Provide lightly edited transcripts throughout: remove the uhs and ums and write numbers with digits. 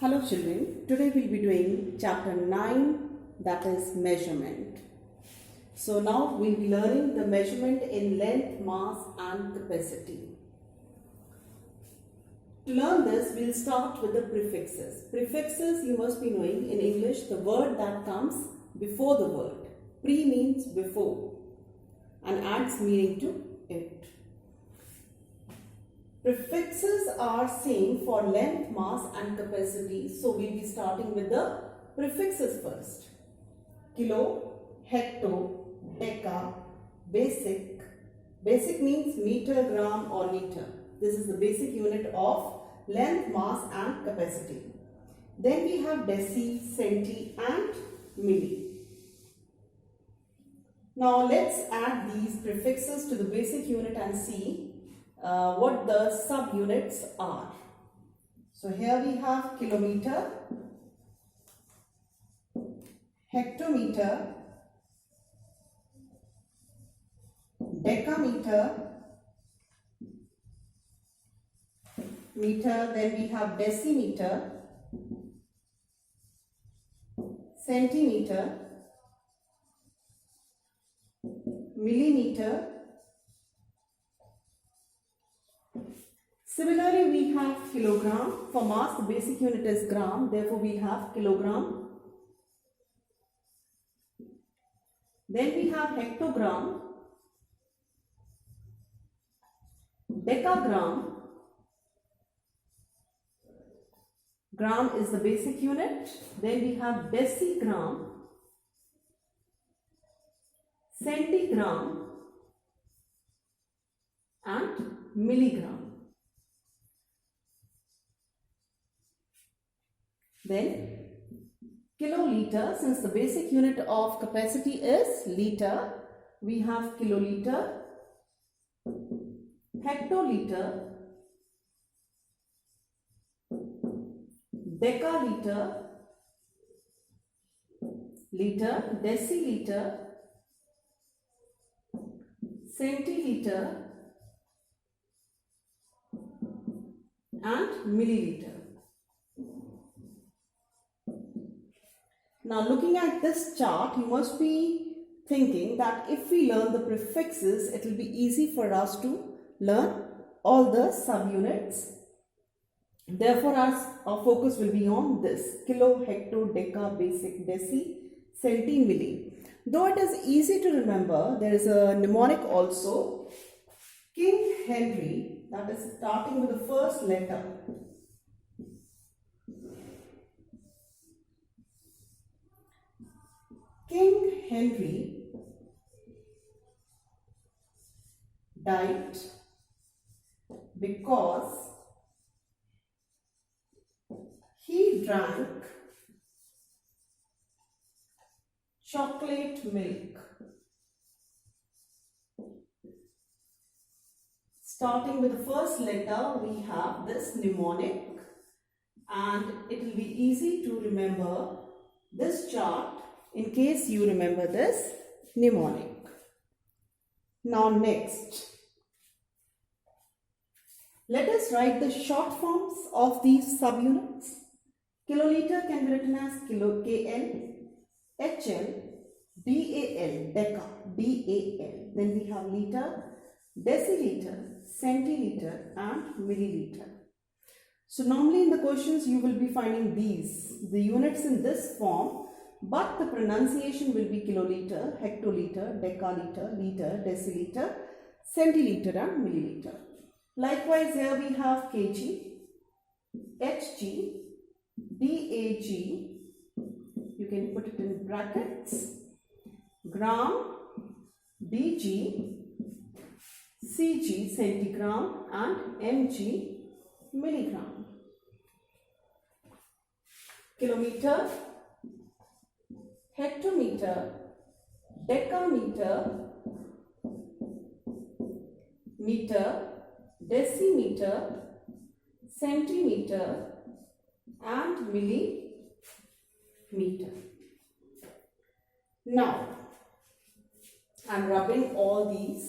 Hello children, today we'll be doing chapter 9, that is measurement. So now we'll be learning the measurement in length, mass and capacity. To learn this, we'll start with the prefixes. Prefixes, you must be knowing in English the word that comes before the word. Pre means before and adds meaning to it. Prefixes are same for length, mass and capacity. So we'll be starting with the prefixes first. Kilo, hecto, deca, basic. Basic means meter, gram or liter. This is the basic unit of length, mass and capacity. Then we have deci, centi and milli. Now let's add these prefixes to the basic unit and see what the subunits are. So here we have kilometer, hectometer, decameter, meter, then we have decimeter, centimeter, millimeter. Similarly, we have kilogram. For mass, the basic unit is gram. Therefore, we have kilogram. Then we have hectogram, decagram. Gram is the basic unit. Then we have decigram, centigram and milligram. Then kiloliter, since the basic unit of capacity is liter, we have kiloliter, hectoliter, decaliter, liter, deciliter, centiliter and milliliter. Now looking at this chart, you must be thinking that if we learn the prefixes, it will be easy for us to learn all the subunits. Therefore, our focus will be on this: kilo, hecto, deca, basic, deci, centi, milli. Though it is easy to remember, there is a mnemonic also. King Henry, that is starting with the first letter. King Henry died because he drank chocolate milk. Starting with the first letter, we have this mnemonic, and it will be easy to remember this chart in case you remember this mnemonic. Now next, let us write the short forms of these subunits. Kiloliter can be written as kilo, KL, HL, DAL, deca, DAL. Then we have liter, deciliter, centiliter and milliliter. So normally in the questions you will be finding the units in this form, but the pronunciation will be kiloliter, hectoliter, decaliter, liter, deciliter, centiliter and milliliter. Likewise, here we have kg, hg, dag, you can put it in brackets, gram, dg, cg, centigram and mg, milligram. Kilometer, hectometer, decameter, meter, decimeter, centimeter and millimeter. Now, I am rubbing all these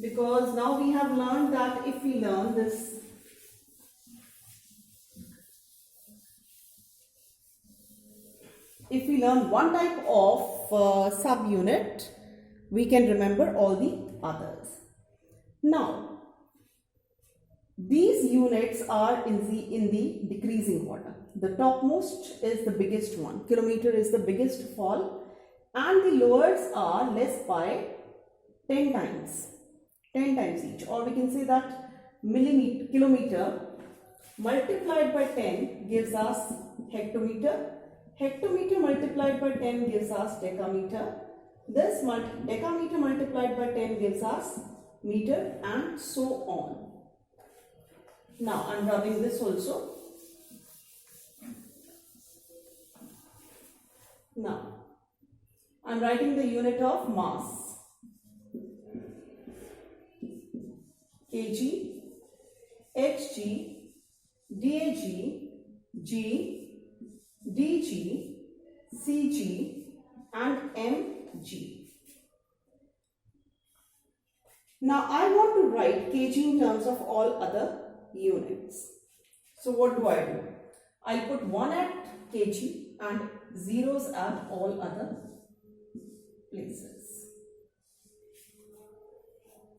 because now we have learned that if we learn this if we learn one type of subunit, we can remember all the others. Now, these units are in the decreasing order. The topmost is the biggest one. Kilometer is the biggest of all, and the lowers are less by 10 times. 10 times each, or we can say that kilometer multiplied by 10 gives us hectometer. Hectometer multiplied by 10 gives us decameter. This decameter multiplied by 10 gives us meter, and so on. Now I am rubbing this also. Now I am writing the unit of mass. kg, hg, dag, g, dg, cg and mg. Now I want to write kg in terms of all other units. So what do? I'll put 1 at kg and zeros at all other places.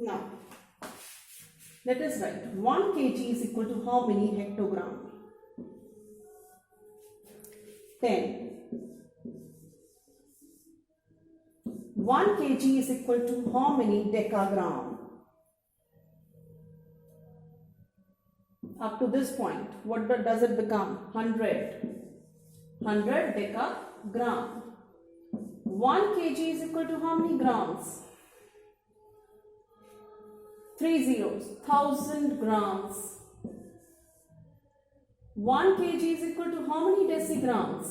Now let us write 1 kg is equal to how many hectogram? 10. 1 kg is equal to how many decagram? Up to this point, what does it become? 100. 100 decagram. 1 kg is equal to how many grams? 3 zeros, 1000 grams. 1 kg is equal to how many decigrams?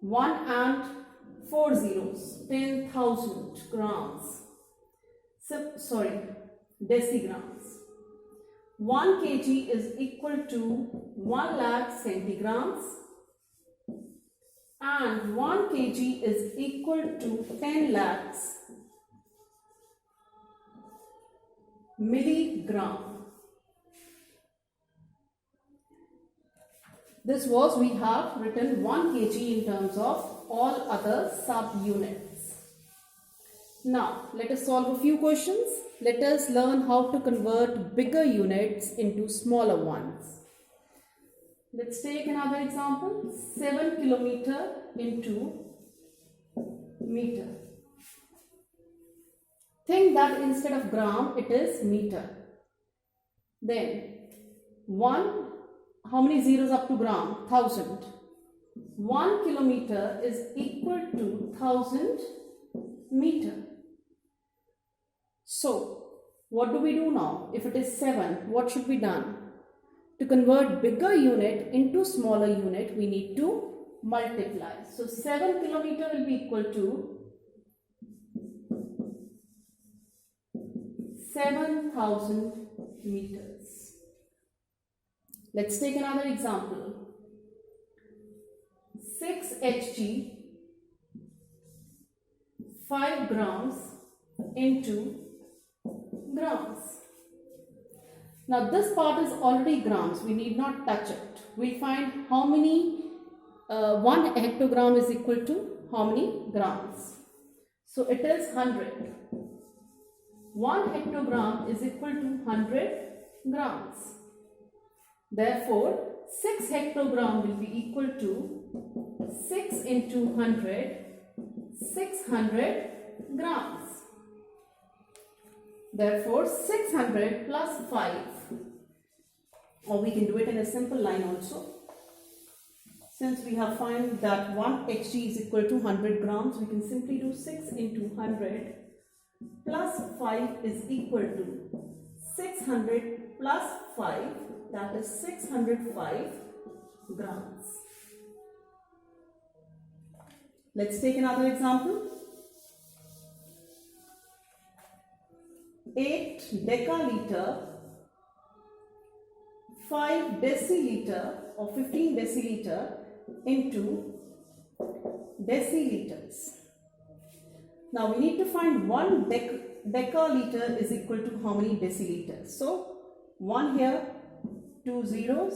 1 and 4 zeros, 10,000 grams. Decigrams. 1 kg is equal to 1 lakh centigrams, and 1 kg is equal to 10 lakhs milligram. This was, we have written 1 kg in terms of all other subunits. Now let us solve a few questions. Let us learn how to convert bigger units into smaller ones. Let's take another example. 7 kilometer into meter. Think that instead of gram it is meter. Then 1, how many zeros up to gram? 1000. 1 kilometer is equal to 1000 meter. So what do we do now? If it is 7, what should be done? To convert bigger unit into smaller unit, we need to multiply. So 7 kilometer will be equal to 7,000 meters. Let's take another example. 6 Hg 5 grams into grams. Now this part is already grams, we need not touch it. We'll find how many 1 hectogram is equal to how many grams. So it is 100. 1 hectogram is equal to 100 grams. Therefore 6 hectogram will be equal to 6 into 100, 600 grams. Therefore 600 plus 5, or we can do it in a simple line also. Since we have found that 1 Hg is equal to 100 grams, we can simply do 6 into 100 plus 5 is equal to 600 plus 5, that is 605 grams. Let's take another example. 8 decaliter, 5 deciliter or 15 deciliter into deciliters. Now we need to find 1 decaliter is equal to how many deciliters. So 1 here, 2 zeros,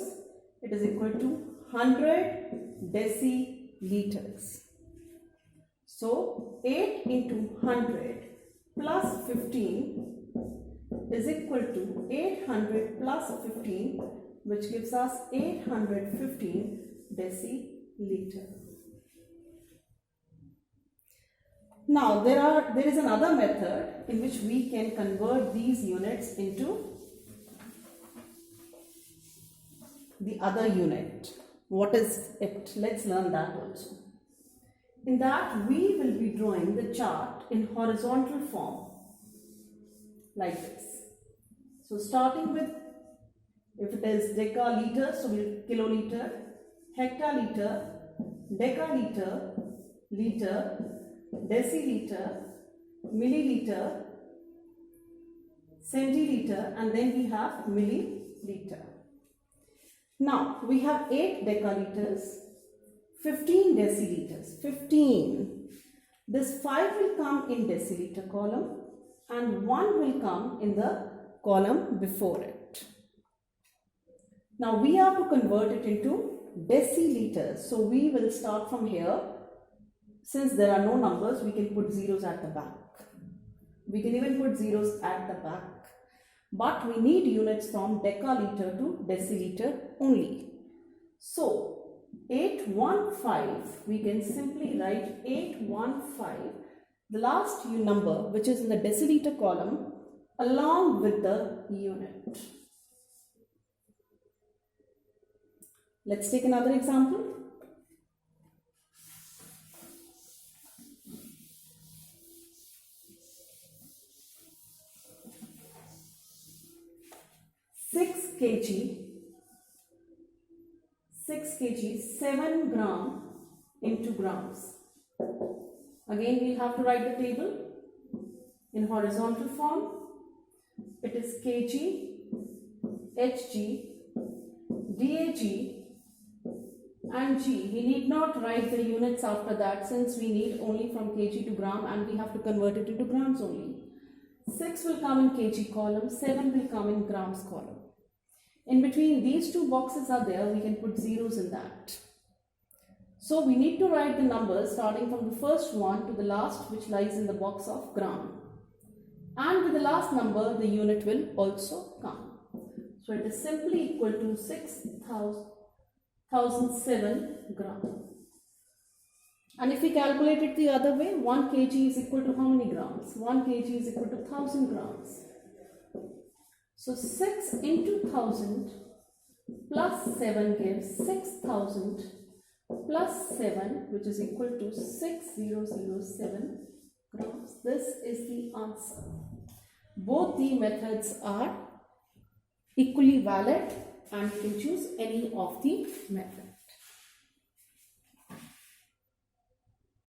it is equal to 100 deciliters. liters. So 8 into 100 plus 15 is equal to 800 plus 15, which gives us 815 deciliter. Now there is another method in which we can convert these units into the other unit. What is it? Let's learn that also. In that, we will be drawing the chart in horizontal form like this. So starting with, if it is decaliter, so we'll kiloliter, hectoliter, decaliter, liter, deciliter, milliliter, centiliter, and then we have milliliter. Now we have 8 decaliters, 15 deciliters, 15. This 5 will come in deciliter column and 1 will come in the column before it. Now we have to convert it into deciliters. So we will start from here. Since there are no numbers, we can put zeros at the back. We can even put zeros at the back. But we need units from decaliter to deciliter only. So 815, we can simply write 815, the last number which is in the deciliter column, along with the unit. Let's take another example. Six kg, 7 gram into grams. Again, we'll have to write the table in horizontal form. It is kg, hg, dag, and g. We need not write the units after that, since we need only from kg to gram and we have to convert it into grams only. 6 will come in kg column, 7 will come in grams column. In between these two boxes are there, we can put zeros in that. So we need to write the numbers starting from the first one to the last, which lies in the box of gram. And with the last number, the unit will also come. So it is simply equal to 6,007 gram. And if we calculate it the other way, 1 kg is equal to how many grams? 1 kg is equal to 1000 grams. So 6 into 1000 plus 7 gives 6000 plus 7, which is equal to 6007 grams. This is the answer. Both the methods are equally valid and you can choose any of the methods.